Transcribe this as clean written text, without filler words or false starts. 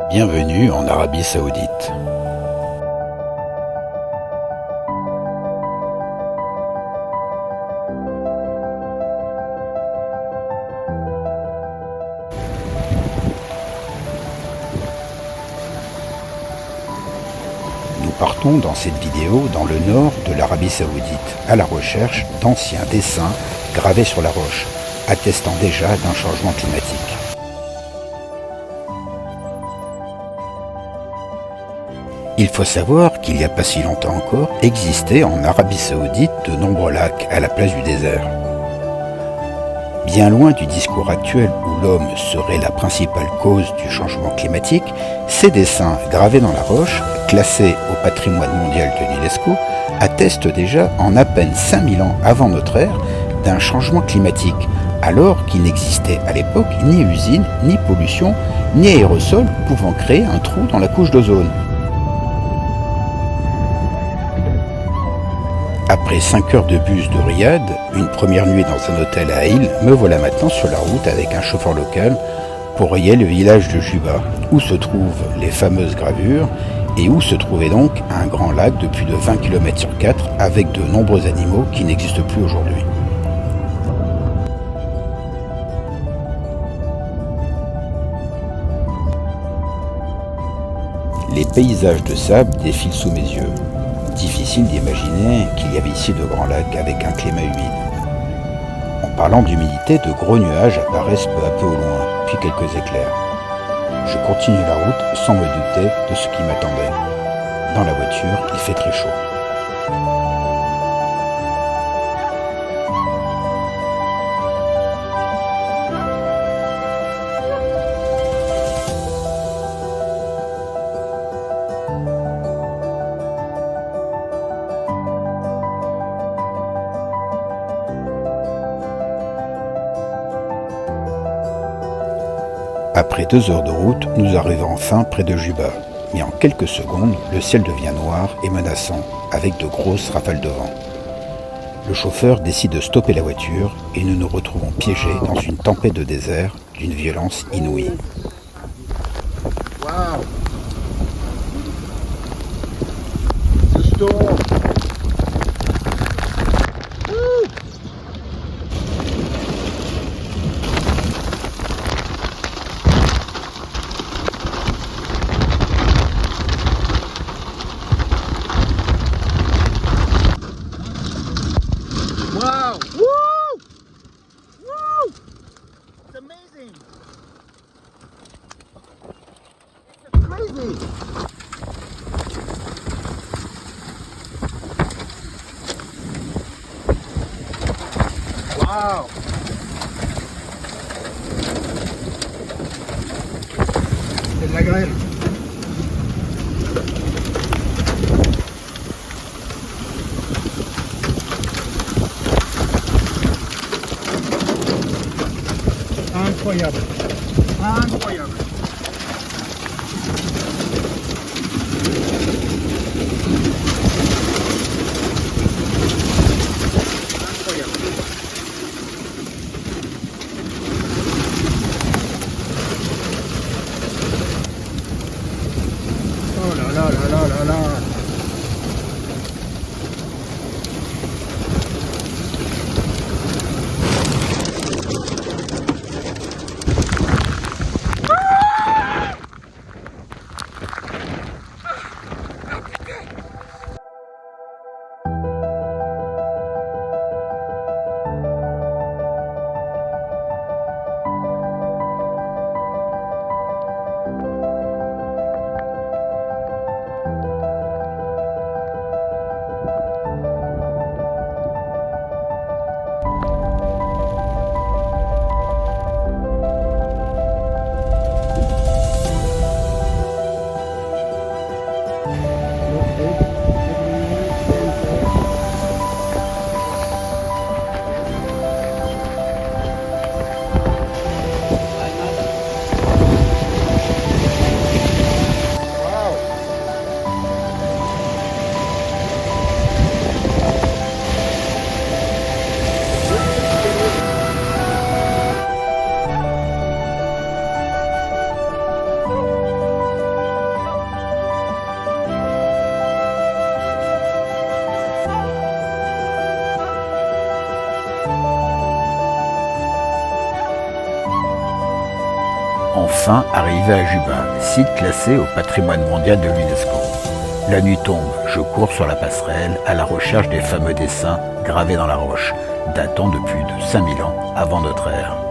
Bienvenue en Arabie Saoudite. Nous partons dans cette vidéo dans le nord de l'Arabie Saoudite, à la recherche d'anciens dessins gravés sur la roche, attestant déjà d'un changement climatique. Il faut savoir qu'il n'y a pas si longtemps encore existaient en Arabie Saoudite de nombreux lacs à la place du désert. Bien loin du discours actuel où l'homme serait la principale cause du changement climatique, ces dessins gravés dans la roche, classés au patrimoine mondial de l'UNESCO, attestent déjà en à peine 5000 ans avant notre ère d'un changement climatique, alors qu'il n'existait à l'époque ni usine, ni pollution, ni aérosol pouvant créer un trou dans la couche d'ozone. Après 5 heures de bus de Riyad, une première nuit dans un hôtel à Aïl, me voilà maintenant sur la route avec un chauffeur local pour rayer le village de Juba, où se trouvent les fameuses gravures et où se trouvait donc un grand lac de plus de 20 km sur 4 avec de nombreux animaux qui n'existent plus aujourd'hui. Les paysages de sable défilent sous mes yeux. Difficile d'imaginer qu'il y avait ici de grands lacs avec un climat humide. En parlant d'humidité, de gros nuages apparaissent peu à peu au loin, puis quelques éclairs. Je continue la route sans me douter de ce qui m'attendait. Dans la voiture, il fait très chaud. Après 2 heures de route, nous arrivons enfin près de Juba. Mais en quelques secondes, le ciel devient noir et menaçant, avec de grosses rafales de vent. Le chauffeur décide de stopper la voiture et nous nous retrouvons piégés dans une tempête de désert d'une violence inouïe. Wow. It's a storm. Woo. Wow. Woo. Woo. It's amazing. It's crazy. Wow. C'est de la grêle. Incroyable. Incroyable. Incroyable. Oh là là là là là là. enfin arrivé à Juba, site classé au patrimoine mondial de l'UNESCO. La nuit tombe, je cours sur la passerelle à la recherche des fameux dessins gravés dans la roche, datant de plus de 5000 ans avant notre ère.